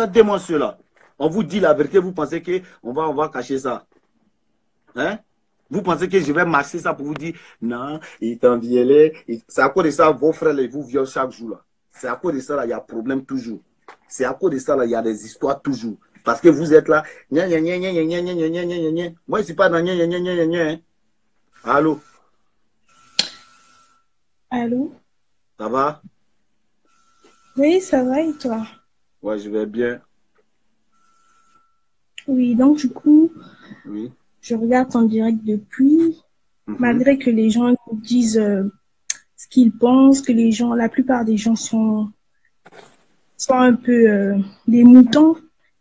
Regardez-moi cela. On vous dit la vérité, vous pensez qu'on va cacher ça. Hein? Vous pensez que je vais marcher ça pour vous dire, non, il t'a violé. C'est à cause de ça, vos frères, ils vous violent chaque jour. Là. C'est à cause de ça, là, il y a problème toujours. C'est à cause de ça, là, il y a des histoires toujours. Parce que vous êtes là, gna, gna, gna, gna, gna, gna, gna, gna, gna, gna. Moi, je ne suis pas dans gna, gna, gna, gna, gna, gna. Allô? Allô? Ça va? Oui, ça va et toi? Ouais, je vais bien. Oui, donc du coup, Oui. je regarde ton direct depuis, Mhm. malgré que les gens nous disent ce qu'ils pensent, que la plupart des gens sont un peu des moutons.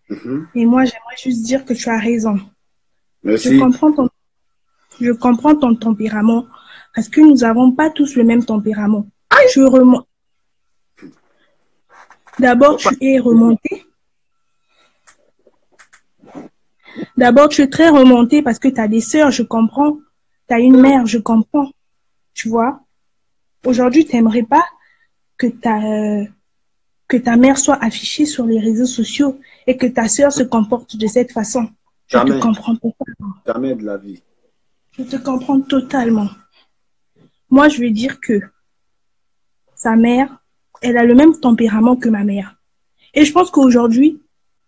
Mhm. Et moi, j'aimerais juste dire que tu as raison. Je Merci. comprends ton, je comprends ton tempérament parce que nous n'avons pas tous le même tempérament. Tu remontes. D'abord, Faut pas- tu es remonté. D'abord, tu es très remonté parce que tu as des sœurs, je comprends. Tu as une mère, je comprends. Tu vois? Aujourd'hui, tu n'aimerais pas que que ta mère soit affichée sur les réseaux sociaux et que ta sœur se comporte de cette façon. Je te Jamais, comprends totalement. jamais de la vie. Je te comprends totalement. Moi, je vais dire que sa mère, elle a le même tempérament que ma mère. Et je pense qu'aujourd'hui,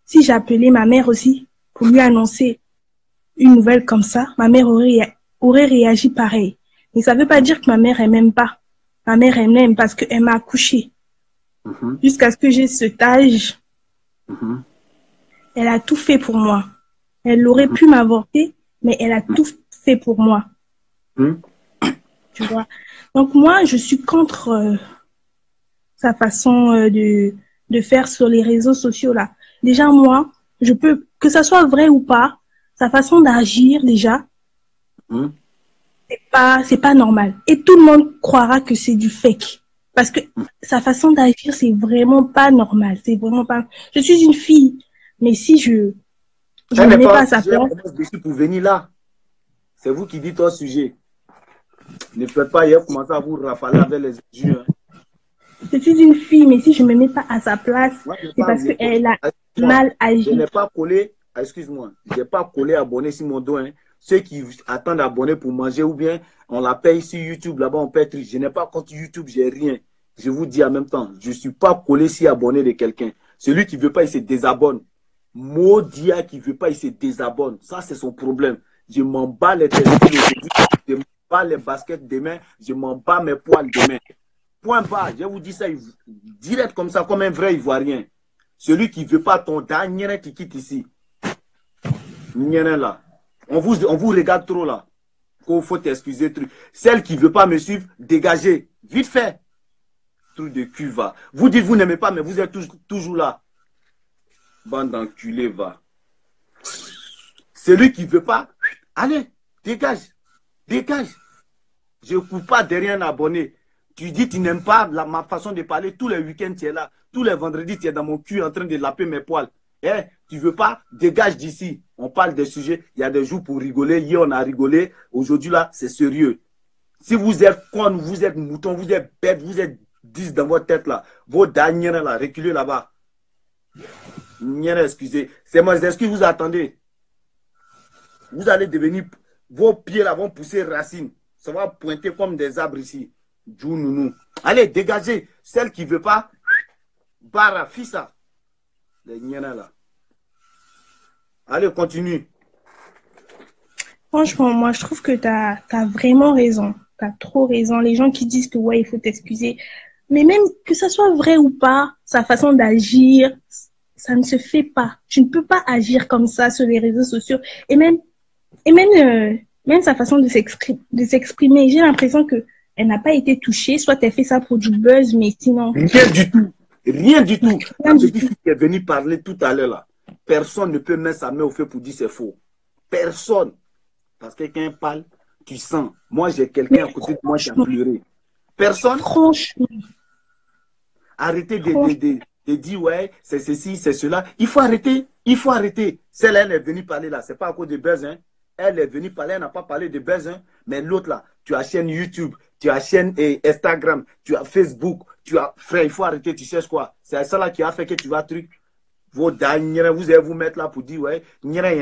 si j'appelais ma mère aussi pour lui annoncer une nouvelle comme ça, ma mère aurait réagi pareil. Mais ça ne veut pas dire que ma mère, elle m'aime pas. Ma mère, elle m'aime parce qu'elle m'a accouchée. Mhm. Jusqu'à ce que j'ai cet âge, Mhm. elle a tout fait pour moi. Elle aurait Mhm. pu m'avorter, mais elle a tout fait pour moi, Mhm. tu vois. Donc moi, je suis contre sa façon de faire sur les réseaux sociaux là. Déjà, moi, je peux, que ça soit vrai ou pas, sa façon d'agir déjà, Mhm. c'est pas normal. Et tout le monde croira que c'est du fake. Parce que sa façon d'agir, c'est vraiment pas normal. C'est vraiment pas. Je suis une fille, mais si je Elle me n'est mets pas pas au à sa sujet, elle place, commence dessus pour venir là. C'est vous qui dites au sujet. Ne faites pas hier commencer à vous rafaler avec les yeux. Hein. je suis une fille, mais si je me mets pas à sa place, Moi, je n'ai c'est pas, parce qu'elle a excuse-moi, mal je agi. n'ai pas collé, excuse-moi, je n'ai pas collé abonné sur mon dos. Hein. Ceux qui attendent abonner pour manger ou bien on la paye sur YouTube, là-bas on paye. Je n'ai pas compte YouTube, j'ai rien. Je vous dis en même temps, je ne suis pas collé sur abonné de quelqu'un. Celui qui ne veut pas, il se désabonne. Maudia qui ne veut pas, il se désabonne. Ça, c'est son problème. Je m'en bats les testicules aujourd'hui, je m'en bats les baskets demain, je m'en bats mes poils demain. Point bas, je vous dis ça direct comme ça, comme un vrai Ivoirien. Celui qui ne veut pas ton dernier qui quitte ici. Là. On vous regarde trop là. Il faut t'excuser. Celle qui ne veut pas me suivre, dégagez. Vite fait. Truc de cul va. Vous dites vous n'aimez pas, mais vous êtes toujours là. Bande d'enculés va. Celui qui ne veut pas, allez, dégage. Dégage. Je ne cours pas derrière un abonné. Tu dis tu n'aimes pas ma façon de parler. Tous les week-ends, tu es là. Tous les vendredis, tu es dans mon cul en train de laper mes poils. Eh, tu veux pas? Dégage d'ici. On parle des sujets. Il y a des jours pour rigoler. Hier, on a rigolé. Aujourd'hui, là, c'est sérieux. Si vous êtes con, vous êtes mouton, vous êtes bête, vous êtes 10 dans votre tête, là. Vos derniers, là, reculez là-bas. Excusez. C'est moi, est-ce que vous attendez? Vous allez devenir... Vos pieds, là, vont pousser racines. Ça va pointer comme des arbres ici. Djou nounou. Allez, dégagez. Celle qui ne veut pas, bara, fissa. Les niens là. Allez, continue. Franchement, moi, je trouve que t'as vraiment raison. T'as trop raison. Les gens qui disent que, ouais, il faut t'excuser. Mais même que ça soit vrai ou pas, sa façon d'agir, ça ne se fait pas. Tu ne peux pas agir comme ça sur les réseaux sociaux. Et même, même sa façon de s'exprimer, j'ai l'impression que elle n'a pas été touchée. Soit elle fait ça pour du buzz, mais sinon, Rien du tout. Rien du tout. La rien du petite tout. fille qui est venue parler tout à l'heure là. Personne ne peut mettre sa main au feu pour dire c'est faux. Personne. Parce que quand elle parle, tu sens. Moi, j'ai Mais quelqu'un à côté de moi qui a franchement, pleuré. Personne. franchement, Arrêtez franchement, de dire ouais, c'est ceci, c'est cela. Il faut arrêter. Il faut arrêter. Celle-là, elle est venue parler là. C'est pas à cause de buzz. Hein. Elle est venue parler, elle n'a pas parlé de buzz. Hein. Mais l'autre là, tu as chaîne YouTube, tu as chaîne Instagram, tu as Facebook, tu as. Frère, il faut arrêter. Tu cherches quoi? C'est ça là qui a fait que tu vas truc. Vos derniers, vous allez vous mettre là pour dire, ouais, merde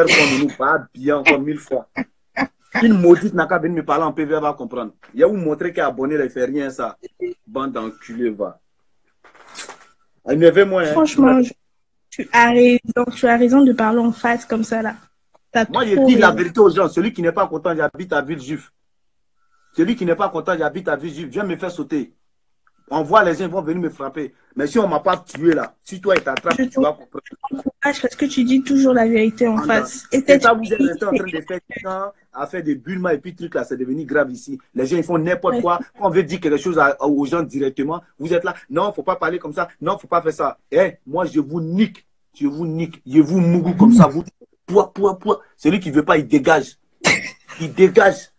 comme nous, pas bien encore 1000 fois. Une maudite n'a qu'à venir me parler en PV, elle va comprendre. Il y a où montrer qu'elle est abonné, elle fait rien, ça. Bande d'enculés, va. Énervez-moi, hein. Franchement, tu as raison de parler en face comme ça, là. Moi, je dis la vérité aux gens. Celui qui n'est pas content, j'habite à Villejuif. Celui qui n'est pas content, j'habite à Villejuif. Viens me faire sauter. On voit les gens vont venir me frapper. Mais si on ne m'a pas tué là, si toi, tu t'attrapes, tu vas comprendre. Je t'encourage parce que tu dis toujours la vérité en face. Et c'est ça, vous êtes resté en train de faire temps, à faire des bulles et puis trucs là, c'est devenu grave ici. Les gens, ils font n'importe quoi. Quand on veut dire quelque chose aux gens directement, vous êtes là. Non, il ne faut pas parler comme ça. Non, il ne faut pas faire ça. Eh, moi, je vous nique. Je vous nique. Je vous mourou comme ça. Vous, poids. Celui qui ne veut pas, il dégage. Il dégage.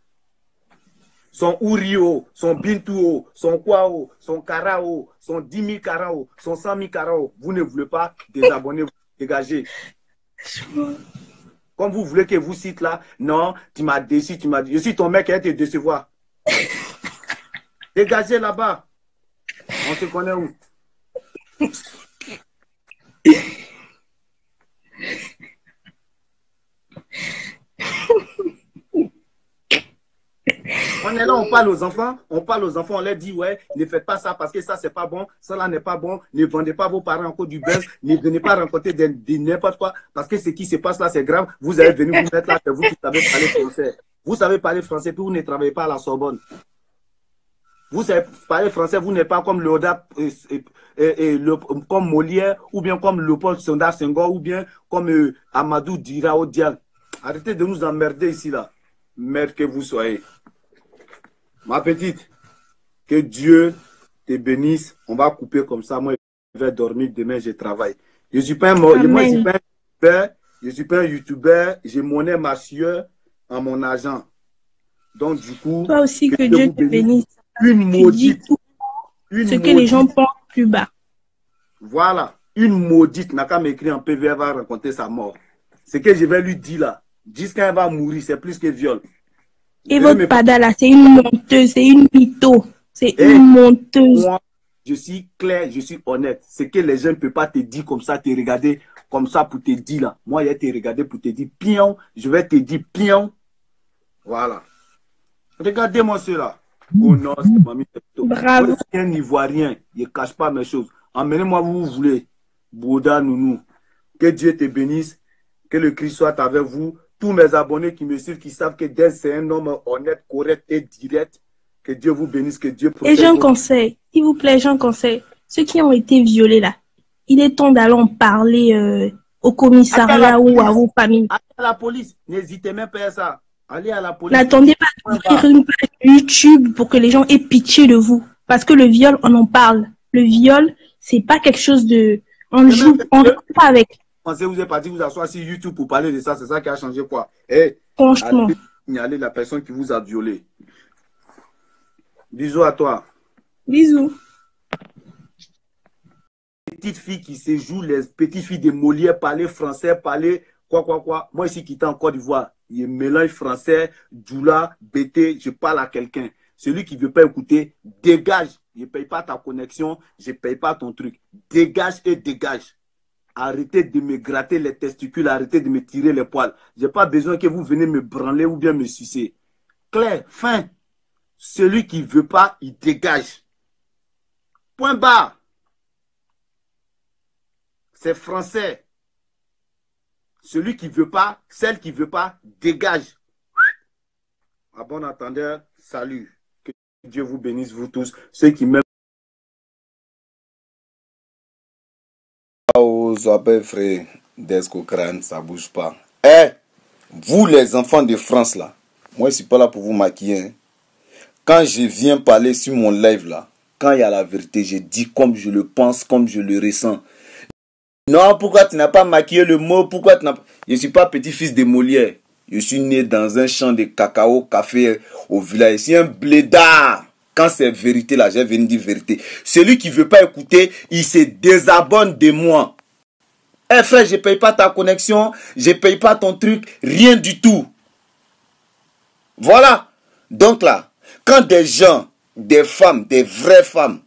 Son Ourio, son Bintuo, son Kwao, son Karao, son 10 000 Karao, son 100 000 Karao. Vous ne voulez pas désabonner, vous dégagez. Comme vous voulez que vous cite là, non, tu m'as déçu, tu m'as dit. Je suis ton mec, elle te décevoir. Dégagez là-bas. On se connaît où? On est là, on parle aux enfants, on leur dit, ouais, ne faites pas ça parce que ça, c'est pas bon, ça là n'est pas bon, ne vendez pas vos parents encore du buzz, ne venez pas rencontrer n'importe quoi, parce que ce qui se passe là, c'est grave, vous allez venir vous mettre là, c'est vous qui savez parler français. Vous savez parler français, puis vous ne travaillez pas à la Sorbonne. Vous savez parler français, vous n'êtes pas comme Léoda, comme Molière, ou bien comme Léopold Sédar Senghor, ou bien comme Amadou Dirao Dial. Arrêtez de nous emmerder ici là. Merde que vous soyez. Ma petite, que Dieu te bénisse. On va couper comme ça. Moi, je vais dormir. Demain, je travaille. Je ne suis pas un YouTuber. J'ai monnaie massieux en mon argent. Donc, du coup, toi aussi, que Dieu te bénisse. Une maudite. Ce que les gens pensent plus bas. Voilà. Une maudite n'a qu'à m'écrire en PV, elle va raconter sa mort. Ce que je vais lui dire là, jusqu'à elle va mourir, c'est plus que viol. Et votre pada là, c'est une menteuse, c'est une mytho. C'est une menteuse. Moi, je suis clair, je suis honnête. C'est que les gens ne peuvent pas te dire comme ça, te regarder comme ça pour te dire là. Moi, je vais te regarder pour te dire pion. Je vais te dire pion. Voilà. Regardez-moi cela. Oh non, c'est mamie. Bravo. Moi, je suis un Ivoirien. Je ne cache pas mes choses. Emmenez-moi où vous voulez. Bouddha, nounou. Que Dieu te bénisse. Que le Christ soit avec vous. Tous mes abonnés qui me suivent, qui savent que Des, c'est un homme honnête, correct et direct. Que Dieu vous bénisse, que Dieu protège. Et j'ai un conseil, s'il vous plaît, j'ai un conseil. Ceux qui ont été violés là, il est temps d'aller en parler au commissariat ou à vos familles. Allez à la police, n'hésitez même pas à ça. Allez à la police. N'attendez pas d'ouvrir une page YouTube pour que les gens aient pitié de vous. Parce que le viol, on en parle. Le viol, c'est pas quelque chose de... On joue, on ne joue pas avec. Pensez vous êtes parti vous asseoir sur YouTube pour parler de ça, c'est ça qui a changé quoi? Eh, franchement. Allez signaler la personne qui vous a violé. Bisous à toi. Bisous. Petites filles qui se jouent, les petites filles de Molière, parler français, parler quoi. Moi ici qui est en Côte d'Ivoire, il y a mélange français, Djoula, BT, je parle à quelqu'un. Celui qui ne veut pas écouter, dégage. Je ne paye pas ta connexion, je ne paye pas ton truc. Dégage et dégage. Arrêtez de me gratter les testicules, arrêtez de me tirer les poils. Je n'ai pas besoin que vous venez me branler ou bien me sucer. Clair, fin. Celui qui ne veut pas, il dégage. Point barre. C'est français. Celui qui ne veut pas, celle qui ne veut pas, dégage. À bon entendeur, salut. Que Dieu vous bénisse, vous tous. Ceux qui m'aiment. Frère, d'Esco crâne, ça bouge pas. Eh, vous les enfants de France là, moi je suis pas là pour vous maquiller. Hein. Quand je viens parler sur mon live là, quand il y a la vérité, je dis comme je le pense, comme je le ressens. Non, pourquoi tu n'as pas maquillé le mot? Pourquoi tu n'as pas... Je suis pas petit-fils de Molière. Je suis né dans un champ de cacao, café au village. Je suis un blédard. Quand c'est vérité là, j'ai venu dire vérité. Celui qui veut pas écouter, il se désabonne de moi. Eh frère, je paye pas ta connexion, je paye pas ton truc, rien du tout. Voilà. Donc là, quand des gens, des femmes, des vraies femmes,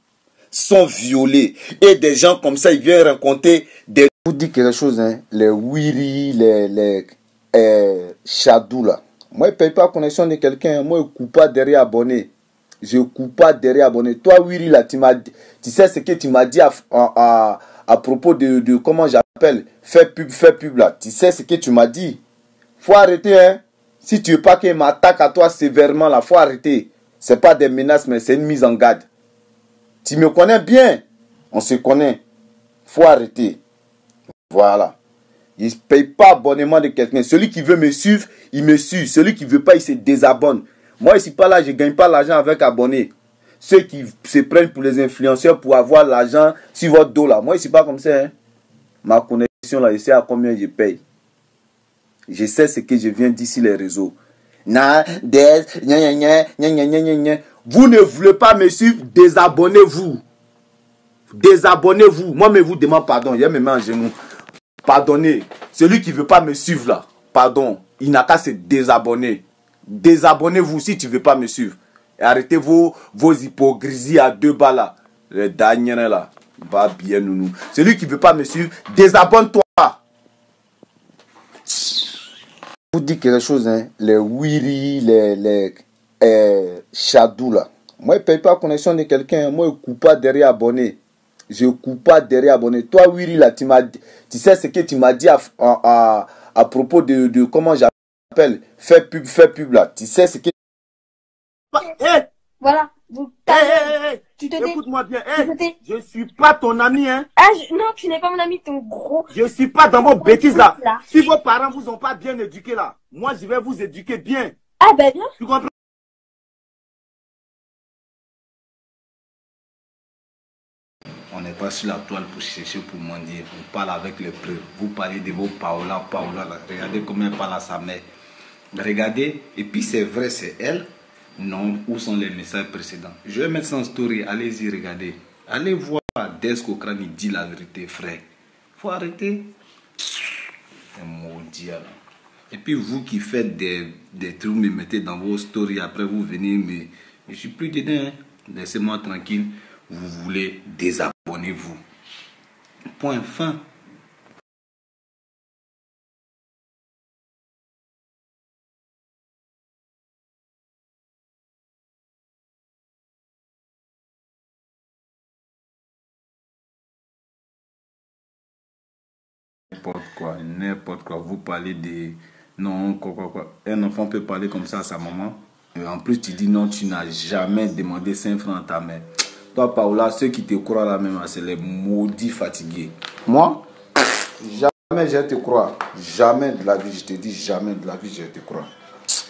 sont violés. Et des gens comme ça, ils viennent raconter des... Je vous dis quelque chose, hein, les Wiri, les Shadou là. Moi, je ne paye pas la connexion de quelqu'un. Moi, je ne coupe pas derrière abonné. Je ne coupe pas derrière abonné. Toi, Wiri, là, tu sais ce que tu m'as dit à propos de comment j'appelle, fais pub là. Tu sais ce que tu m'as dit. Faut arrêter, hein. Si tu veux pas qu'il m'attaque à toi sévèrement là, faut arrêter. C'est pas des menaces, mais c'est une mise en garde. Tu me connais bien. On se connaît. Faut arrêter. Voilà. Il ne paye pas abonnement de quelqu'un. Celui qui veut me suivre, il me suit. Celui qui ne veut pas, il se désabonne. Moi, ici, pas là, je ne gagne pas l'argent avec abonnés. Ceux qui se prennent pour les influenceurs pour avoir l'argent sur votre dos là. Moi, ici, pas comme ça. Hein. Ma connexion là, je sais à combien je paye. Je sais ce que je viens d'ici les réseaux. Vous ne voulez pas me suivre, désabonnez-vous. Désabonnez-vous. Moi, je vous demande pardon. Il y a mes mains en genoux. Pardonnez. Celui qui ne veut pas me suivre là, pardon, il n'a qu'à se désabonner. Désabonnez-vous si tu ne veux pas me suivre. Et arrêtez vos hypocrisies à 2 balles là. Les derniers là. Va bien nounou. Celui qui ne veut pas me suivre, désabonne-toi. Je vous dis quelque chose, hein, les Wiri, les Shadou là. Moi, je ne paye pas la connexion de quelqu'un. Moi, je ne coupe pas derrière abonné. Je ne coupe pas derrière abonné. Toi, Wiri, là, tu sais ce que tu m'as dit à propos de comment j'appelle, fais pub là. Tu sais ce que... Hey! Voilà. Écoute-moi bien. Hey, je ne suis pas ton ami, hein. Non, tu n'es pas mon ami, ton gros. Je ne suis pas dans vos bêtises là. Si vos parents vous ont pas bien éduqué là, moi je vais vous éduquer bien. Ah ben bien. Tu comprends? On n'est pas sur la toile pour chercher, pour mendier. On parle avec les preuves. Vous parlez de vos Paola là. Regardez comment elle parle à sa mère. Regardez, et puis c'est vrai, c'est elle. Non, où sont les messages précédents? Je vais mettre ça en story, allez-y, regardez. Allez voir Desko Kran, il dit la vérité, frère. Faut arrêter. C'est maudit là. Et puis vous qui faites des trucs, me mettez dans vos stories, après vous venez, mais je suis plus dedans. Hein. Laissez-moi tranquille. Vous voulez, désabonnez-vous. Point fin. N'importe quoi. Vous parlez de... Non, quoi. Un enfant peut parler comme ça à sa maman. Et en plus, tu dis non, tu n'as jamais demandé 5 francs à ta mère. Toi, Paola, ceux qui te croient là même, c'est les maudits fatigués. Moi, jamais je te crois. Jamais de la vie, je te dis, jamais de la vie, je te crois.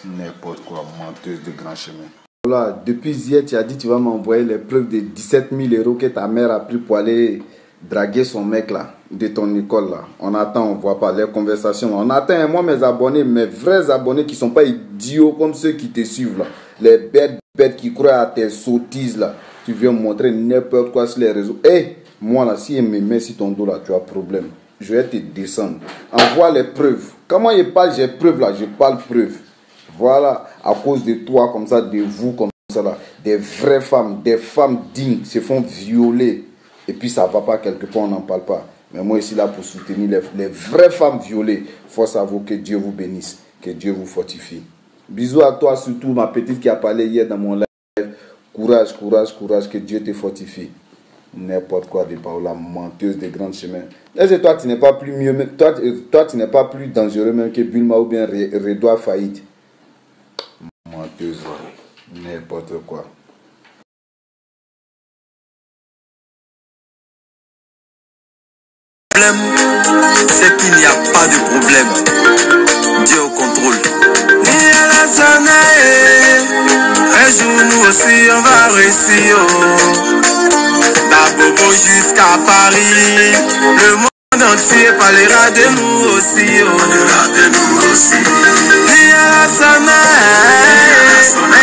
N'importe quoi, menteuse de grand chemin. Voilà, depuis hier, tu as dit tu vas m'envoyer les preuves de 17 000 euros que ta mère a pris pour aller draguer son mec là, de ton école là. On attend, on voit pas les conversations. On attend, moi mes abonnés, mes vrais abonnés qui sont pas idiots comme ceux qui te suivent là. Les bêtes qui croient à tes sottises là. Tu viens me montrer n'importe quoi sur les réseaux. Hé, moi là, si il me met sur ton dos là, tu as problème. Je vais te descendre. Envoie les preuves. Comment il parle, j'ai preuves là, je parle preuves. Voilà, à cause de toi comme ça, de vous comme ça là. Des vraies femmes, des femmes dignes se font violer. Et puis ça va pas quelque part, on n'en parle pas. Mais moi ici là pour soutenir les vraies femmes violées. Force à vous, que Dieu vous bénisse, que Dieu vous fortifie. Bisous à toi, surtout ma petite qui a parlé hier dans mon live. Courage, que Dieu te fortifie. N'importe quoi de Paola, menteuse des grands chemins. Est-ce que toi tu n'es pas plus mieux, toi tu n'es pas plus dangereux même que Bulma ou bien Redouard Faïd? Menteuse, n'importe quoi. C'est qu'il n'y a pas de problème. Dieu au contrôle. Un jour nous aussi on va réussir. D'Abobo jusqu'à Paris. Le monde entier parlera de nous aussi. Un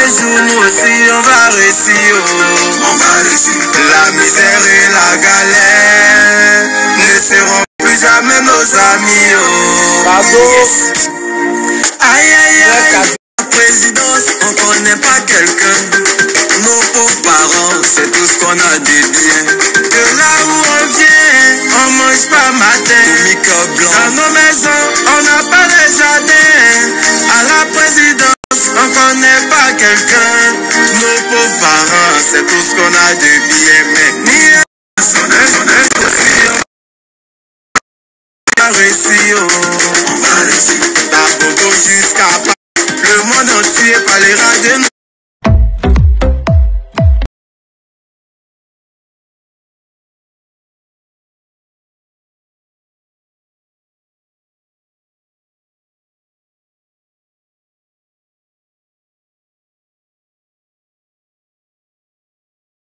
jour nous aussi on va réussir. La misère et la galère ne seront plus jamais nos amis. Aïe aïe aïe, la présidence, on connaît pas quelqu'un. Nos pauvres parents c'est tout ce qu'on a de bien. De là où on vient, on mange pas matin. Dans nos maisons, on n'a pas de jardin. À la présidence, on connaît pas quelqu'un. Nos pauvres parents, c'est tout ce qu'on a de bien. Mais ni on va réussir, on va réussir. D'abord jusqu'à le monde entier parlera de nous.